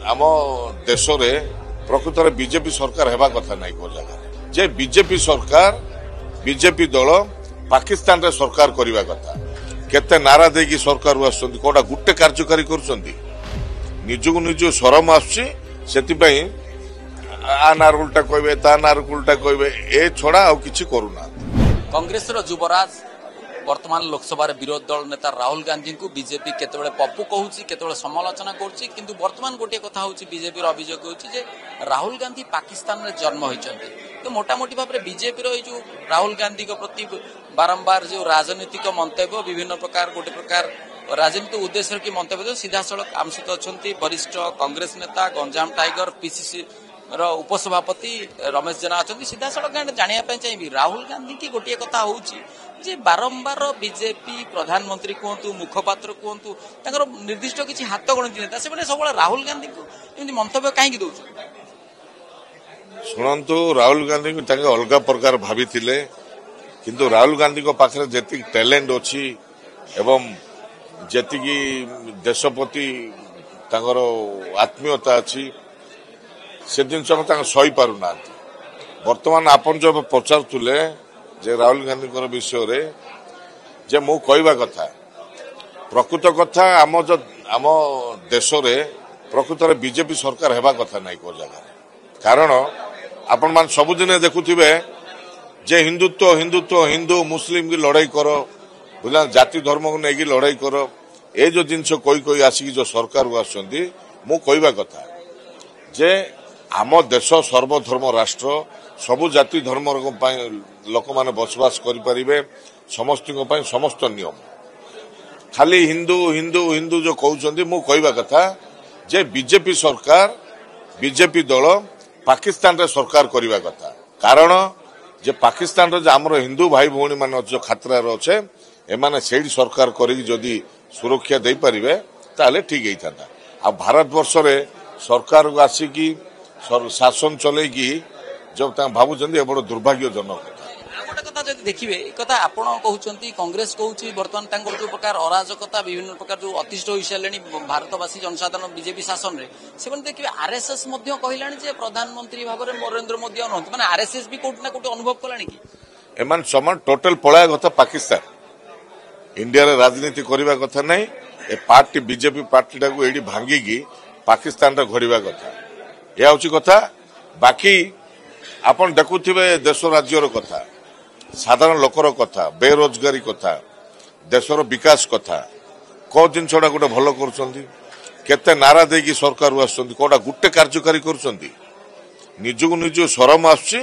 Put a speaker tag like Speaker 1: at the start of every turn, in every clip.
Speaker 1: आम देश में प्रकृत बीजेपी सरकार हेबा कथा नहीं को जगह जे बीजेपी सरकार बीजेपी दल पाकिस्तान रे सरकार करने कथा केते नारा देकी सरकार कोटा गुटे कार्यकारी करजु निज शरम आसुची आ नार उल्टा कहबे ता नार उल्टा कहबे ए छड़ा आ किछि करूना।
Speaker 2: कांग्रेस युवराज वर्तमान लोकसभा विरोधी दल नेता राहुल गांधी को बीजेपी केतबेले पप्पू कहूची केतबेले समालोचना करूची किंतु वर्तमान गोटे कथा होची बीजेपी अभियोग होची जे राहुल गांधी पाकिस्तान रे जन्म होइचंती तो मोटामोटी भाव में बीजेपी जो राहुल गांधी को प्रति बारंबार जो राजनीतिक मंतव्य विभिन्न प्रकार गोटे प्रकार राजनीतिक उद्देश्य की मंतव्य सीधा सड़क आम सहित अच्छा वरिष्ठ कांग्रेस नेता गंजाम टाइगर पीसीसी उपसभापति रमेश जेना अच्छा सीधा सड़क जानापी चाहिए राहुल गांधी की गोटे कथा होची जे बारंबार बीजेपी प्रधानमंत्री कहतु मुखपात्र कहतु निर्दिष्ट किसी हाथ गणती नेता से सब राहुल गांधी को मंतव्य कहीं दौर
Speaker 1: शुणु राहुल गांधी को अलग प्रकार भाभी किंतु राहुल गांधी को पाखे जी टैलेंट अच्छी एवं जी देशप्रति आत्मीयता अच्छी से जिन सही पार ना बर्तमान आपन जो पचारुले जे राहुल गांधी विषय रे जे मु कहवा कथा प्रकृत कथा आम देश रे प्रकृत बीजेपी सरकार हेबा कथा नहीं को जगह कारण आपण मान सबुदिने देखुथिबे जे हिंदुत्व हिंदुत्व हिंदू मुस्लिम की लड़ाई कर बुझा जाति धर्म को लेकिन लड़ाई कर ए जो जिनस कोई आसिक जो सरकार आसुंदी मु कहवा कथा जे आम देश सर्वधर्म राष्ट्र सबु जाति धर्म लोक माने बसवास करें समस्त समस्त नियम खाली हिंदू हिंदू हिंदू जो कहते मु कहवा कथा जे बीजेपी सरकार बीजेपी दल पाकिस्तान रे सरकार करने कथा कारण जे पाकिस्तान रे आमर हिंदू भाई भौणी मान जो खतरार अच्छे एमाने से सरकार करी सुरक्षा दे पारिबे ताले ठीक होता आ भारत वर्ष रे सरकार को आसिकी शासन चलेगी जब भावुं बड़ दुर्भाग्यजनक
Speaker 2: गोटे कथा जब देखिए कथा आपण कहते कांग्रेस कहूँ बर्तमान जो प्रकार अराजकता विभिन्न प्रकार जो अतिष्ठ हो सारे भारतवासी जनसाधारण बीजेपी शासन में से देखिए आरएसएस कहला प्रधानमंत्री भाव में नरेंद्र मोदी मैंने आरएसएस भी कौट ना कौट अनुभव कलानी कि
Speaker 1: एमान समान टोटल पलाया कथा पाकिस्तान इंडिया रे राजनीति करने कथा नहीं ए पार्टी बीजेपी पार्टी टाक ये भांगिकी पाकिस्तान रे घोड़ा कथा यह हूँ कथा बाकी आपन देखुथिबे देश राज्यर कथा साधारण लोकर कथा बेरोजगारी कथा देशर विकास कथा कौ जिनसा गोटे भल करते नारा देकी सरकार कोटा गुटे कार्यकारी करजु निज शरम आसुची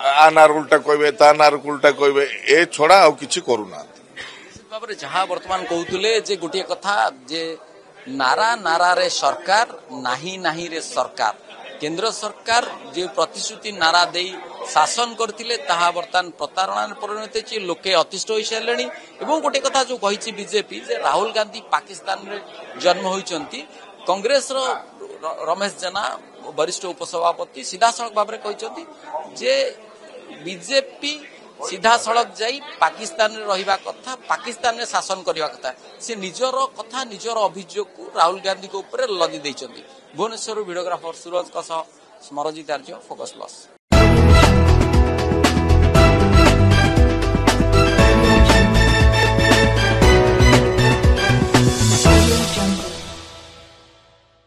Speaker 1: आ नार उल्टा कहबे ता नार उल्टा कहबे ए छड़ा आ किछि करूना
Speaker 2: जहाँ वर्तमान कहते जे गोटे कथा जे नारा नारा रे सरकार नाही नाही रे सरकार केंद्र सरकार जो प्रतिश्रुति नारा दे शासन करथिले ताहा वर्तमान प्रतारणा परिणत होछि लोके अतिष्ठ हो सारे गोटे कथा जो कही बीजेपी जे राहुल गांधी पाकिस्तान रे जन्म होइचंती कांग्रेस रो रमेश जेना वरिष्ठ उपसभापति सीधा सड़क भाव में कहते जे बीजेपी सीधा सड़क जाई पाकिस्तान रे रहिबा कथा पाकिस्तान रे शासन करबा कथा से निजर कथा निजर अभियोग को राहुल गांधी को ऊपर लदी देइचंती। भुवनेश्वर वीडियोग्राफर सूरज स्मरजित आर्य फोकस प्लस।